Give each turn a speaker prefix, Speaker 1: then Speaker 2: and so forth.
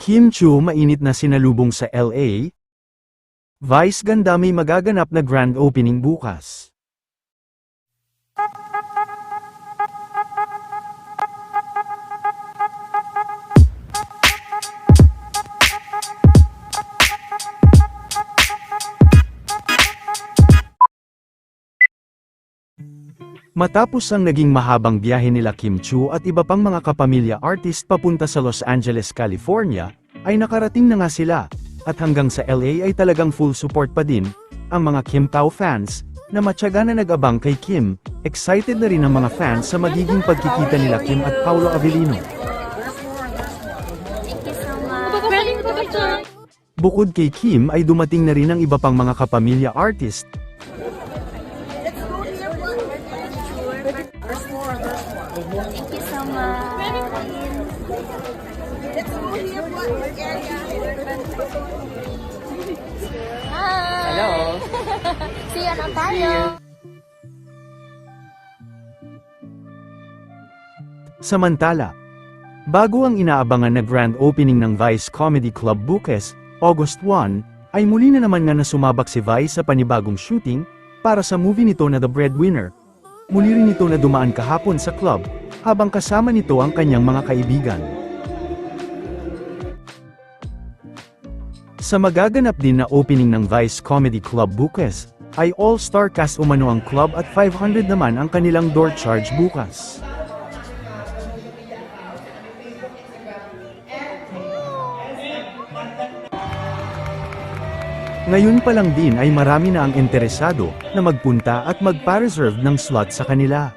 Speaker 1: Kim Chiu mainit na sinalubong sa LA. Vice ganda may magaganap na grand opening bukas. Matapos ang naging mahabang biyahe nila Kim Chiu at iba pang mga kapamilya artist papunta sa Los Angeles, California, ay nakarating na nga sila, at hanggang sa LA ay talagang full support pa din, ang mga Kim Pao fans, na matyaga na nag-abang kay Kim. Excited na rin ang mga fans sa magiging pagkikita nila Kim at Paolo Avellino. Bukod kay Kim ay dumating na rin ang iba pang mga kapamilya artist.
Speaker 2: Thank you so much. Hi.
Speaker 3: Hello.
Speaker 2: See you on Ontario.
Speaker 1: Samantala, bago ang inaabangan na grand opening ng Vice Comedy Club bukas, August 1, ay muli na naman nga na sumabak si Vice sa panibagong shooting, para sa movie nito na The Breadwinner. Muli rin ito na dumaan kahapon sa club, habang kasama nito ang kanyang mga kaibigan. Sa magaganap din na opening ng Vice Comedy Club bukas, ay all-star cast umano ang club at 500 naman ang kanilang door charge bukas. Ngayon pa lang din ay marami na ang interesado na magpunta at magpa-reserve ng slot sa kanila.